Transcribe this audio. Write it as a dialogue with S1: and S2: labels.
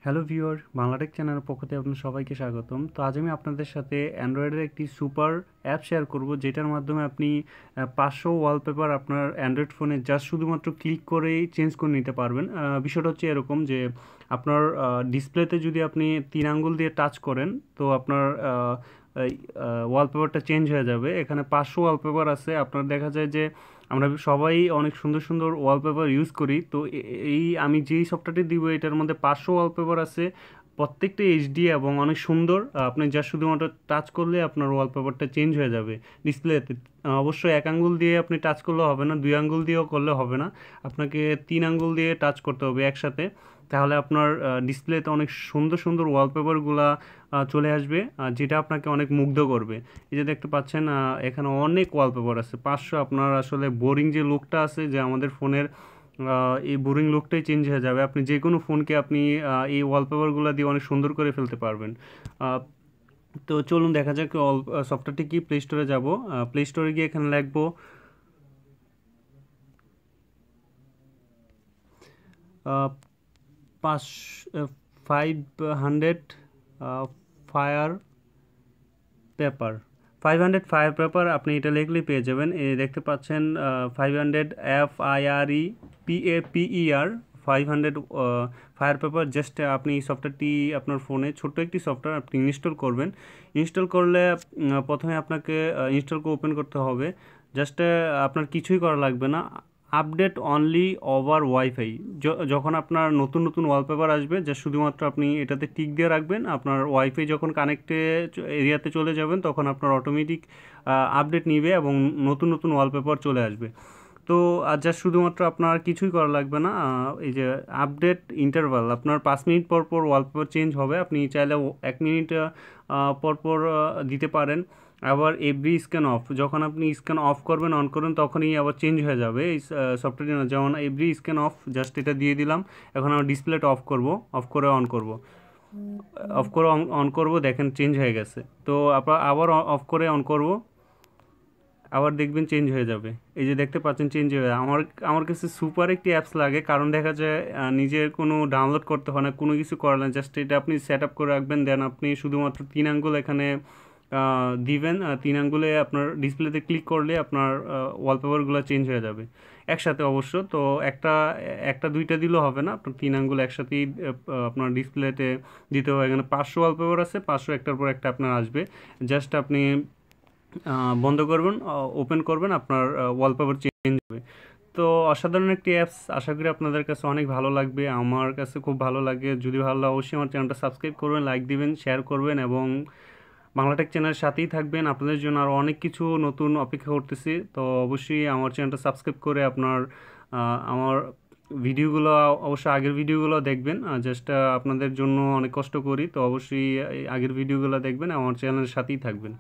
S1: Hello viewer, Bangla Tech চ্যানেলের পক্ষ থেকে আপনাদের সবাইকে স্বাগতম। তো আজ আমি আপনাদের সাথে অ্যান্ড্রয়েডের একটি সুপার অ্যাপ শেয়ার করব, যেটার মাধ্যমে আপনি 500 ওয়ালপেপার আপনার অ্যান্ড্রয়েড ফোনে জাস্ট শুধুমাত্র ক্লিক করেই চেঞ্জ করে নিতে পারবেন। বিষয়টা হচ্ছে এরকম যে আপনার ডিসপ্লেতে যদি আপনি 3 আঙ্গুল দিয়ে টাচ করেন, তো আপনার ওয়ালপেপারটা চেঞ্জ হয়ে যাবে। এখানে 500 ওয়ালপেপার আছে। আপনার দেখা যায় যে আমরা সবাই অনেক সুন্দর সুন্দর ওয়ালপেপার ইউজ করি। তো এই আমি যেই সফটওয়্যারটি দিব এটার মধ্যে 500 ওয়ালপেপার আছে, প্রত্যেকটা এইচডি এবং অনেক সুন্দর। আপনি যা শুধুমাত্র টাচ করলে আপনার ওয়ালপেপারটা চেঞ্জ হয়ে যাবে ডিসপ্লেতে। অবশ্যই এক আঙ্গুল দিয়ে আপনি টাচ করলে হবে না, 2 আঙ্গুল দিয়েও করলে হবে না, আপনাকে 3 আঙ্গুল দিয়ে টাচ করতে হবে একসাথে। তাহলে আপনার ডিসপ্লেতে অনেক সুন্দর সুন্দর ওয়ালপেপারগুলা চলে আসবে, যেটা আপনাকে অনেক মুগ্ধ করবে। এই যে দেখতে পাচ্ছেন, এখানে অনেক ওয়ালপেপার আছে 500। আপনার আসলে বোরিং যে লুকটা আছে, যে আমাদের ফোনের এই বোরিং লুকটাই চেঞ্জ হয়ে যাবে। আপনি যে কোনো ফোনকে আপনি এই ওয়ালপেপারগুলো দিয়ে অনেক সুন্দর করে ফেলতে পারবেন। তো চলুন দেখা যাক সফটওয়্যারটি কি। প্লে স্টোরে যাব, প্লে স্টোরে গিয়ে এখানে লিখবো 500 ফায়ার পেপার। 500 ফায়ার পেপার, আপনি এটা লিখলেই পেয়ে যাবেন। দেখতে পাচ্ছেন 500 FIREPAPER 500 ফায়ার পেপার। জাস্ট আপনি এই সফটওয়্যারটি আপনার ফোনে, ছোট্ট একটি সফটওয়্যার, আপনি ইনস্টল করবেন। ইনস্টল করলে প্রথমে আপনাকে ইনস্টলকে ওপেন করতে হবে। জাস্ট আপনার কিছুই করা লাগবে না। Update only over wifi. যখন আপনার নতুন নতুন ওয়ালপেপার আসবে, যা শুধুমাত্র আপনি এটাতে টিক দিয়ে রাখবেন। আপনার ওয়াইফাই যখন কানেক্টে এরিয়াতে চলে যাবেন, তখন আপনার অটোমেটিক আপডেট নিবে এবং নতুন নতুন ওয়ালপেপার চলে আসবে। তো যা শুধুমাত্র আপনার কিছুই করা লাগবে না। এই যে আপডেট ইন্টারভাল, আপনার 5 মিনিট পর পর ওয়ালপেপার চেঞ্জ হবে। আপনি চাইলে 1 মিনিট পর পর দিতে পারেন। আবার এভরি স্ক্যান অফ, যখন আপনি স্ক্যান অফ করবেন, অন করবেন, তখনই আবার চেঞ্জ হয়ে যাবে এই সফটওয়্যার। যেমন এভরি স্ক্যান অফ, জাস্ট এটা দিয়ে দিলাম। এখন আমার ডিসপ্লেটা অফ করব, অফ করে অন করব, অফ করে অন করব, দেখেন চেঞ্জ হয়ে গেছে। তো আবার অফ করে অন করব, আবার দেখবেন চেঞ্জ হয়ে যাবে। এই যে দেখতে পাচ্ছেন চেঞ্জ হয়ে যাবে। আমার কাছে সুপার একটি অ্যাপস লাগে, কারণ দেখা যায় নিজের কোনো ডাউনলোড করতে হয় না, কোনো কিছু করার না। জাস্ট এটা আপনি সেট আপ করে রাখবেন, দেন আপনি শুধুমাত্র 3 আঙ্গুল এখানে দিবেন। 3 আঙ্গুলে আপনার ডিসপ্লেতে ক্লিক করলে আপনার ওয়ালপেপারগুলো চেঞ্জ হয়ে যাবে একসাথে অবশ্য। তো একটা একটা দুইটা দিলেও হবে না, আপনার 3 আঙ্গুল একসাথেই আপনার ডিসপ্লেতে দিতে হবে। এখানে 500 ওয়ালপেপার আছে, 500 একটার পর একটা আপনার আসবে। জাস্ট আপনি বন্ধ করবেন, ওপেন করবেন, আপনার ওয়ালপেপার চেঞ্জ হবে। তো অসাধারণ একটি অ্যাপস, আশা করি আপনাদের কাছে অনেক ভালো লাগবে। আমার কাছে খুব ভালো লাগে। যদি ভালো লাগে অবশ্যই আমার চ্যানেলটা সাবস্ক্রাইব করবেন, লাইক দিবেন, শেয়ার করবেন এবং বাংলাটেক চ্যানেলের সাথেই থাকবেন। আপনাদের জন্য আরও অনেক কিছু নতুন অপেক্ষা করতেছি। তো অবশ্যই আমার চ্যানেলটা সাবস্ক্রাইব করে আপনার আমার ভিডিওগুলো, অবশ্যই আগের ভিডিওগুলো দেখবেন। জাস্ট আপনাদের জন্য অনেক কষ্ট করি, তো অবশ্যই আগের ভিডিওগুলো দেখবেন, আমার চ্যানেলের সাথেই থাকবেন।